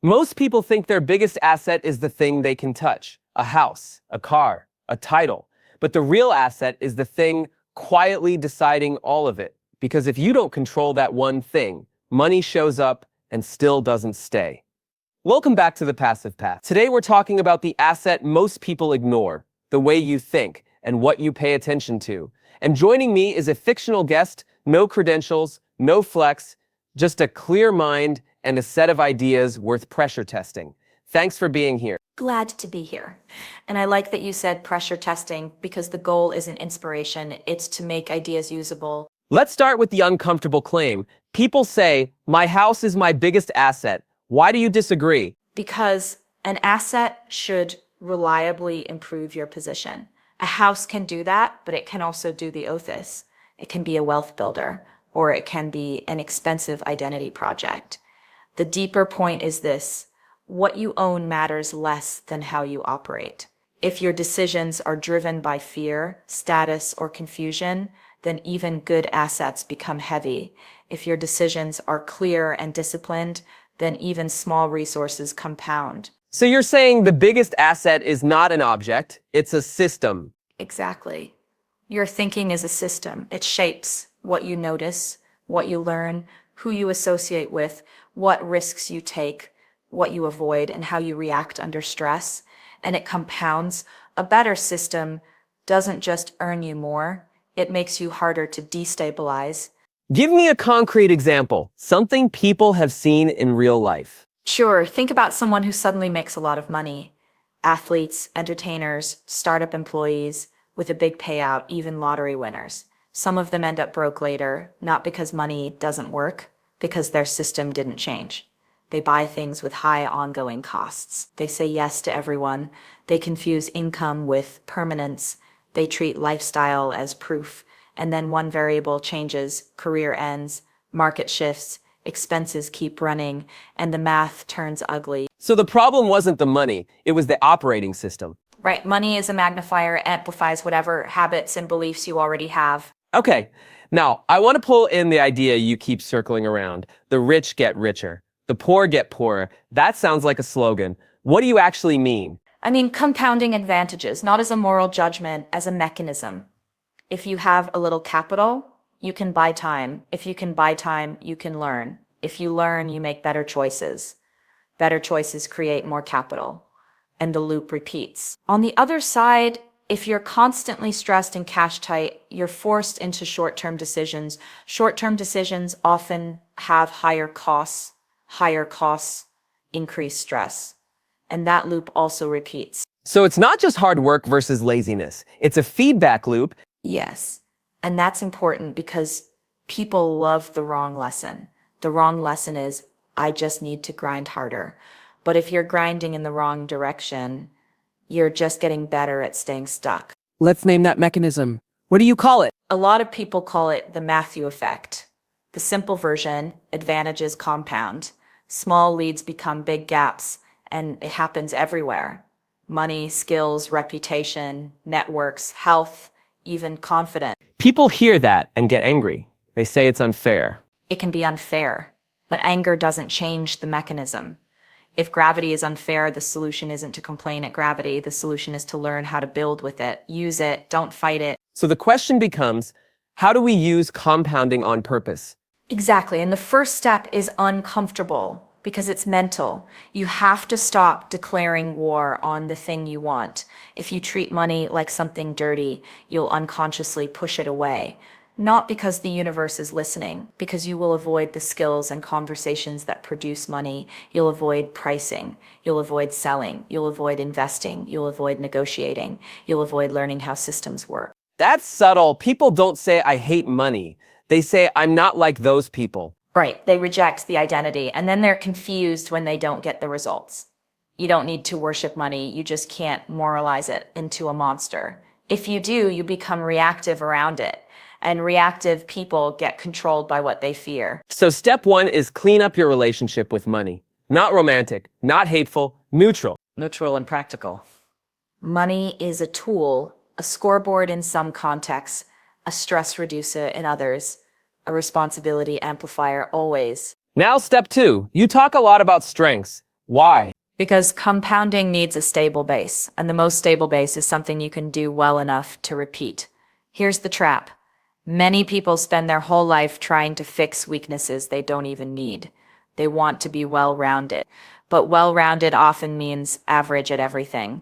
Most people think their biggest asset is the thing they can touch, a house, a car, a title. But the real asset is the thing quietly deciding all of it. Because if you don't control that one thing, money shows up and still doesn't stay. Welcome back to The Passive Path. Today we're talking about the asset most people ignore, the way you think, and what you pay attention to. And joining me is a fictional guest, no credentials, no flex, just a clear mind and a set of ideas worth pressure testing. Thanks for being here. Glad to be here. And I like that you said pressure testing because the goal isn't inspiration, it's to make ideas usable. Let's start with the uncomfortable claim. People say, my house is my biggest asset. Why do you disagree? Because an asset should reliably improve your position. A house can do that, but it can also do the opposite. It can be a wealth builder, or it can be an expensive identity project. The deeper point is this: what you own matters less than how you operate. If your decisions are driven by fear, status, or confusion, then even good assets become heavy. If your decisions are clear and disciplined, then even small resources compound. So you're saying the biggest asset is not an object, it's a system. Exactly. Your thinking is a system. It shapes what you notice, what you learn, who you associate with, what risks you take, what you avoid, and how you react under stress. And it compounds. A better system doesn't just earn you more, it makes you harder to destabilize. Give me a concrete example, something people have seen in real life. Sure, think about someone who suddenly makes a lot of money. Athletes, entertainers, startup employees with a big payout, even lottery winners. Some of them end up broke later, not because money doesn't work, because their system didn't change. They buy things with high ongoing costs. They say yes to everyone. They confuse income with permanence. They treat lifestyle as proof. And then one variable changes, career ends, market shifts, expenses keep running, and the math turns ugly. So the problem wasn't the money, it was the operating system. Right, money is a magnifier, amplifies whatever habits and beliefs you already have. Okay, now I want to pull in the idea you keep circling around. The rich get richer, the poor get poorer. That sounds like a slogan. What do you actually mean? I mean, compounding advantages, not as a moral judgment, as a mechanism. If you have a little capital, you can buy time. If you can buy time, you can learn. If you learn, you make better choices. Better choices create more capital, and the loop repeats. On the other side, if you're constantly stressed and cash tight, you're forced into short-term decisions. Short-term decisions often have higher costs, increase stress. And that loop also repeats. So it's not just hard work versus laziness. It's a feedback loop. Yes. And that's important because people love the wrong lesson. The wrong lesson is, I just need to grind harder. But if you're grinding in the wrong direction, you're just getting better at staying stuck. Let's name that mechanism. What do you call it? A lot of people call it the Matthew effect. The simple version, advantages compound. Small leads become big gaps, and it happens everywhere. Money, skills, reputation, networks, health, even confidence. People hear that and get angry. They say it's unfair. It can be unfair, but anger doesn't change the mechanism. If gravity is unfair, the solution isn't to complain at gravity. The solution is to learn how to build with it, use it, don't fight it. So the question becomes, how do we use compounding on purpose? Exactly, and the first step is uncomfortable because it's mental. You have to stop declaring war on the thing you want. If you treat money like something dirty, you'll unconsciously push it away. Not because the universe is listening, because you will avoid the skills and conversations that produce money. You'll avoid pricing. You'll avoid selling. You'll avoid investing. You'll avoid negotiating. You'll avoid learning how systems work. That's subtle. People don't say, I hate money. They say, I'm not like those people. Right, they reject the identity, and then they're confused when they don't get the results. You don't need to worship money, you just can't moralize it into a monster. If you do, you become reactive around it, and reactive people get controlled by what they fear. So step one is clean up your relationship with money. Not romantic, not hateful, neutral. Neutral and practical. Money is a tool, a scoreboard in some contexts, a stress reducer in others, a responsibility amplifier always. Now step two, you talk a lot about strengths. Why? Because compounding needs a stable base, and the most stable base is something you can do well enough to repeat. Here's the trap. Many people spend their whole life trying to fix weaknesses they don't even need. They want to be well-rounded, but well-rounded often means average at everything.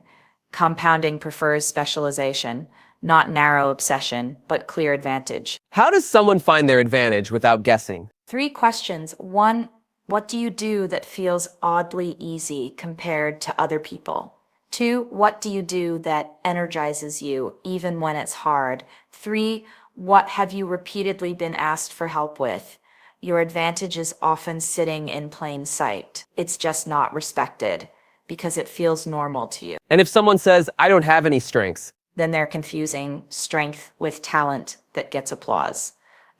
Compounding prefers specialization, not narrow obsession, but clear advantage. How does someone find their advantage without guessing? 3 questions. 1, what do you do that feels oddly easy compared to other people? 2, what do you do that energizes you even when it's hard? 3, what have you repeatedly been asked for help with? Your advantage is often sitting in plain sight. It's just not respected because it feels normal to you. And if someone says, I don't have any strengths, Then they're confusing strength with talent that gets applause.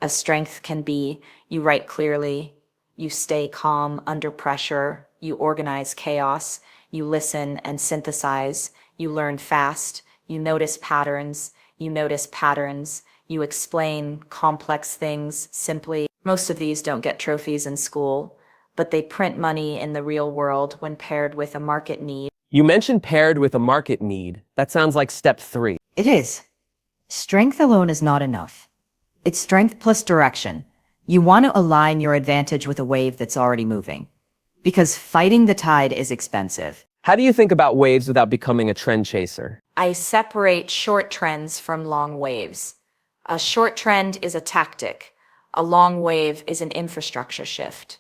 A strength can be you write clearly, you stay calm under pressure, you organize chaos, you listen and synthesize, you learn fast, you notice patterns, you explain complex things simply. Most of these don't get trophies in school, but they print money in the real world when paired with a market need. you mentioned paired with a market need. That sounds like step 3. It is. Strength alone is not enough. It's strength plus direction. You want to align your advantage with a wave that's already moving. Because fighting the tide is expensive. How do you think about waves without becoming a trend chaser? I separate short trends from long waves. A short trend is a tactic. A long wave is an infrastructure shift.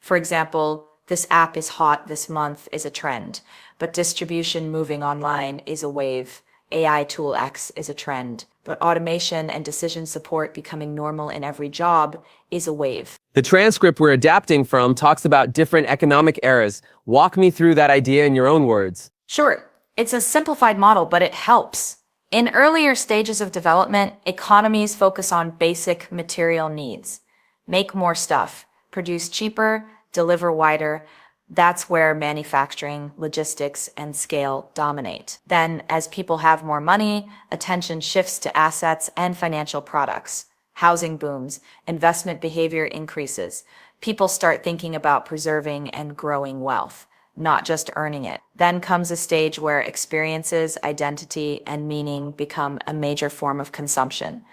For example, this app is hot this month is a trend, but distribution moving online is a wave. AI tool X is a trend, but automation and decision support becoming normal in every job is a wave. The transcript we're adapting from talks about different economic eras. Walk me through that idea in your own words. Sure, it's a simplified model, but it helps. In earlier stages of development, economies focus on basic material needs. Make more stuff, produce cheaper, deliver wider. That's where manufacturing, logistics, and scale dominate. Then, as people have more money, attention shifts to assets and financial products. Housing booms, investment behavior increases. People start thinking about preserving and growing wealth, not just earning it. Then comes a stage where experiences, identity, and meaning become a major form of consumption.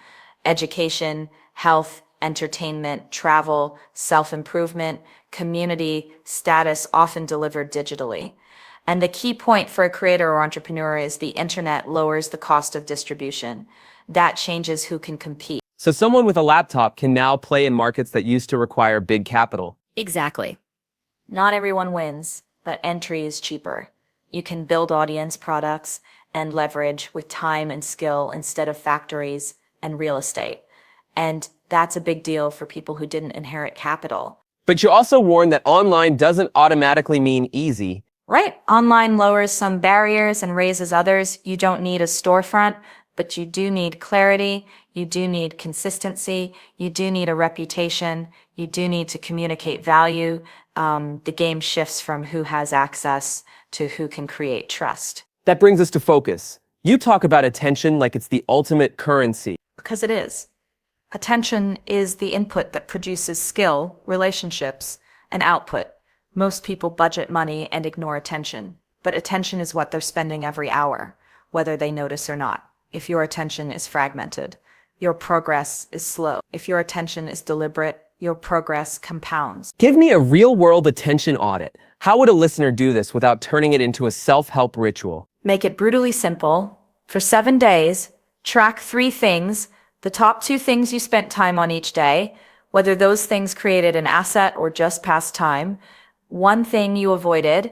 Education, health, entertainment, travel, self-improvement, community, status often delivered digitally. And the key point for a creator or entrepreneur is the internet lowers the cost of distribution. That changes who can compete. So someone with a laptop can now play in markets that used to require big capital. Exactly. Not everyone wins, but entry is cheaper. You can build audience products and leverage with time and skill instead of factories and real estate. And that's a big deal for people who didn't inherit capital. But you also warn that online doesn't automatically mean easy. Right. Online lowers some barriers and raises others. You don't need a storefront, but you do need clarity. You do need consistency. You do need a reputation. You do need to communicate value. The game shifts from who has access to who can create trust. That brings us to focus. You talk about attention like it's the ultimate currency. Because it is. Attention is the input that produces skill, relationships, and output. Most people budget money and ignore attention, but attention is what they're spending every hour, whether they notice or not. If your attention is fragmented, your progress is slow. If your attention is deliberate, your progress compounds. Give me a real-world attention audit. How would a listener do this without turning it into a self-help ritual? Make it brutally simple. For 7 days, track 3 things, the top 2 things you spent time on each day, whether those things created an asset or just passed time. 1 thing you avoided.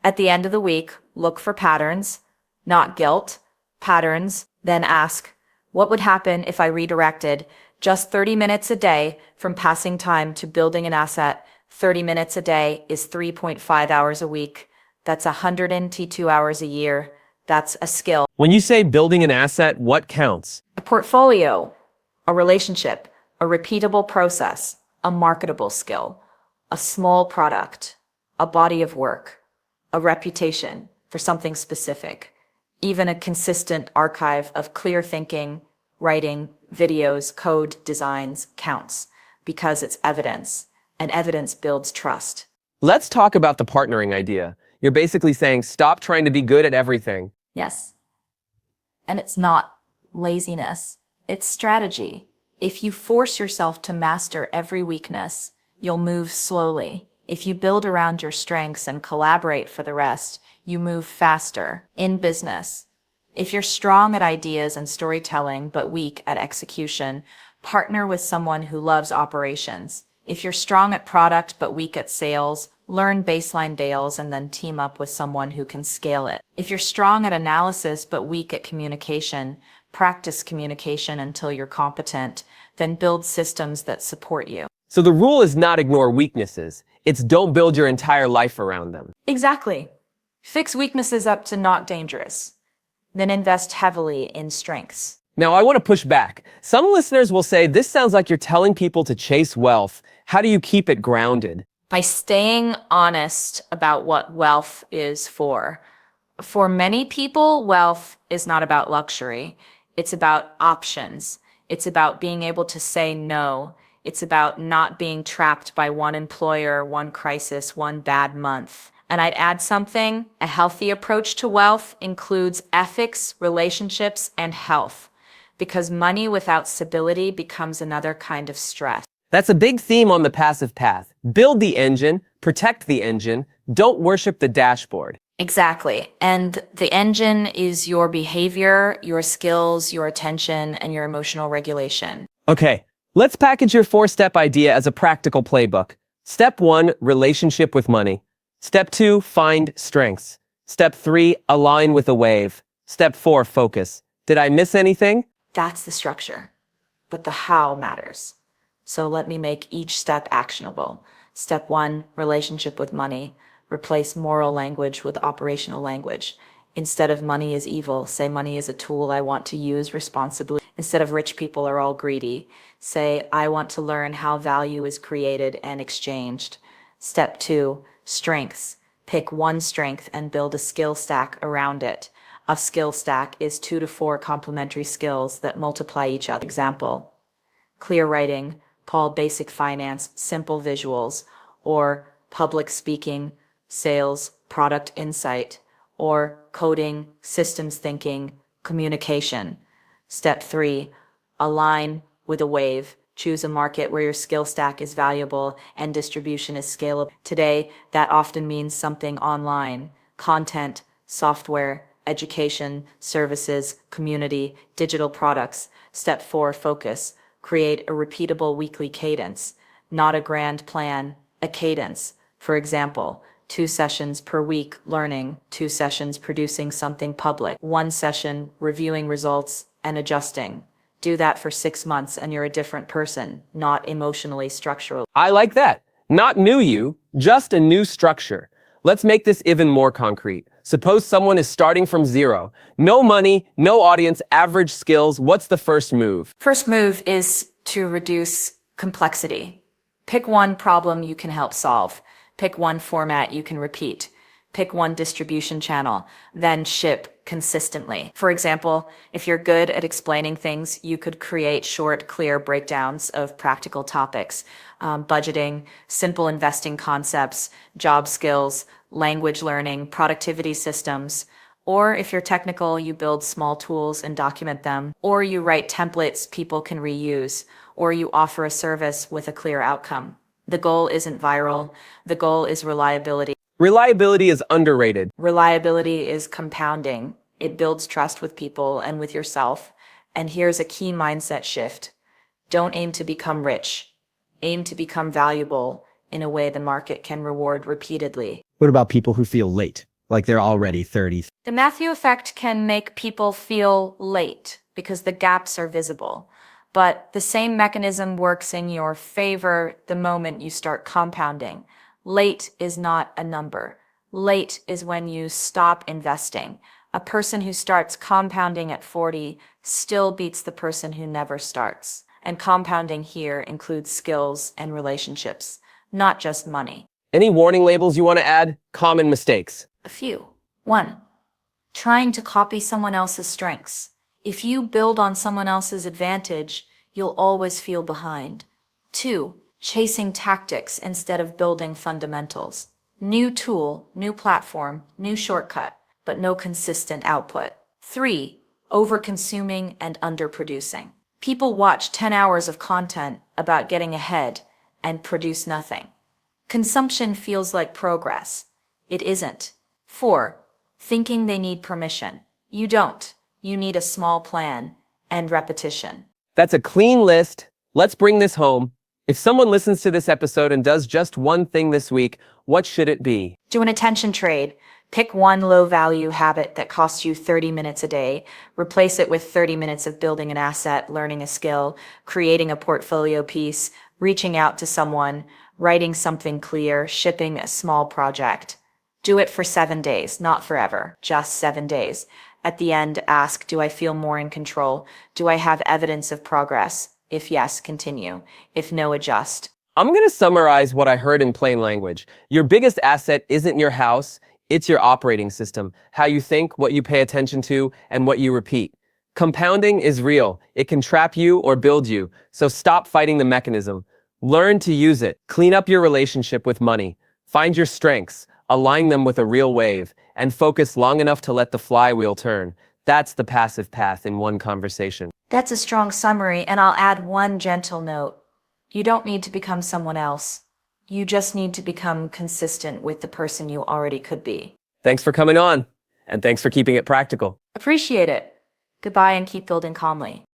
At the end of the week, look for patterns, not guilt, patterns. Then ask, what would happen if I redirected just 30 minutes a day from passing time to building an asset? 30 minutes a day is 3.5 hours a week. That's 102 hours a year. That's a skill. When you say building an asset, what counts? A portfolio, a relationship, a repeatable process, a marketable skill, a small product, a body of work, a reputation for something specific, even a consistent archive of clear thinking, writing, videos, code, designs counts because it's evidence, and evidence builds trust. Let's talk about the partnering idea. You're basically saying stop trying to be good at everything. Yes. And it's not laziness, it's strategy. If you force yourself to master every weakness, you'll move slowly. If you build around your strengths and collaborate for the rest, you move faster. In business, if you're strong at ideas and storytelling but weak at execution, partner with someone who loves operations. If you're strong at product but weak at sales, learn baseline sales and then team up with someone who can scale it. If you're strong at analysis but weak at communication, practice communication until you're competent, then build systems that support you. So the rule is not ignore weaknesses. It's don't build your entire life around them. Exactly. Fix weaknesses up to not dangerous. Then invest heavily in strengths. Now, I want to push back. Some listeners will say, this sounds like you're telling people to chase wealth. How do you keep it grounded? By staying honest about what wealth is for. For many people, wealth is not about luxury. It's about options. It's about being able to say no. It's about not being trapped by one employer, one crisis, one bad month. And I'd add something. A healthy approach to wealth includes ethics, relationships, and health. Because money without stability becomes another kind of stress. That's a big theme on the passive path. Build the engine, protect the engine, don't worship the dashboard. Exactly. And the engine is your behavior, your skills, your attention, and your emotional regulation. Okay, let's package your 4-step idea as a practical playbook. Step 1, relationship with money. Step 2, find strengths. Step 3, align with a wave. Step 4, focus. Did I miss anything? That's the structure. But the how matters. So let me make each step actionable. Step 1, relationship with money. Replace moral language with operational language. Instead of money is evil, say money is a tool I want to use responsibly. Instead of rich people are all greedy, say I want to learn how value is created and exchanged. Step 2, strengths. Pick one strength and build a skill stack around it. A skill stack is 2 to 4 complementary skills that multiply each other. Example, clear writing, Paul basic finance, simple visuals, or public speaking, sales, product insight, or coding, systems thinking, communication. Step 3, align with a wave. Choose a market where your skill stack is valuable and distribution is scalable. Today, that often means something online, content, software, education, services, community, digital products. Step 4, focus. Create a repeatable weekly cadence, not a grand plan, a cadence. For example, 2 sessions per week learning, 2 sessions producing something public, 1 session reviewing results and adjusting. Do that for 6 months and you're a different person, not emotionally structural. I like that. Not new you, just a new structure. Let's make this even more concrete. Suppose someone is starting from zero. No money, no audience, average skills. What's the first move? First move is to reduce complexity. Pick one problem you can help solve. Pick one format you can repeat. Pick one distribution channel, then ship consistently. For example, if you're good at explaining things, you could create short, clear breakdowns of practical topics, budgeting, simple investing concepts, job skills, language learning, productivity systems. Or if you're technical, you build small tools and document them. Or you write templates people can reuse. Or you offer a service with a clear outcome. The goal isn't viral. The goal is reliability. Reliability is underrated. Reliability is compounding. It builds trust with people and with yourself. And here's a key mindset shift. Don't aim to become rich. Aim to become valuable in a way the market can reward repeatedly. What about people who feel late, like they're already 30? The Matthew effect can make people feel late because the gaps are visible. But the same mechanism works in your favor the moment you start compounding. Late is not a number. Late is when you stop investing. A person who starts compounding at 40 still beats the person who never starts. And compounding here includes skills and relationships, not just money. Any warning labels you want to add? Common mistakes. A few. 1. Trying to copy someone else's strengths. If you build on someone else's advantage, you'll always feel behind. 2. chasing tactics instead of building fundamentals. New tool, new platform, new shortcut, but no consistent output. 3. Overconsuming and underproducing. People watch 10 hours of content about getting ahead and produce nothing. Consumption feels like progress. It isn't. 4. Thinking they need permission. You don't. You need a small plan and repetition. That's a clean list. Let's bring this home. If someone listens to this episode and does just one thing this week, what should it be? Do an attention trade. Pick one low-value habit that costs you 30 minutes a day. Replace it with 30 minutes of building an asset, learning a skill, creating a portfolio piece, reaching out to someone, writing something clear, shipping a small project. Do it for 7 days, not forever, just 7 days. At the end, ask, do I feel more in control? Do I have evidence of progress? If yes, continue. If no, adjust. I'm going to summarize what I heard in plain language. Your biggest asset isn't your house, it's your operating system, how you think, what you pay attention to, and what you repeat. Compounding is real. It can trap you or build you, so stop fighting the mechanism. Learn to use it. Clean up your relationship with money. Find your strengths, align them with a real wave, and focus long enough to let the flywheel turn. That's the passive path in one conversation. That's a strong summary, and I'll add one gentle note. You don't need to become someone else. You just need to become consistent with the person you already could be. Thanks for coming on, and thanks for keeping it practical. Appreciate it. Goodbye and keep building calmly.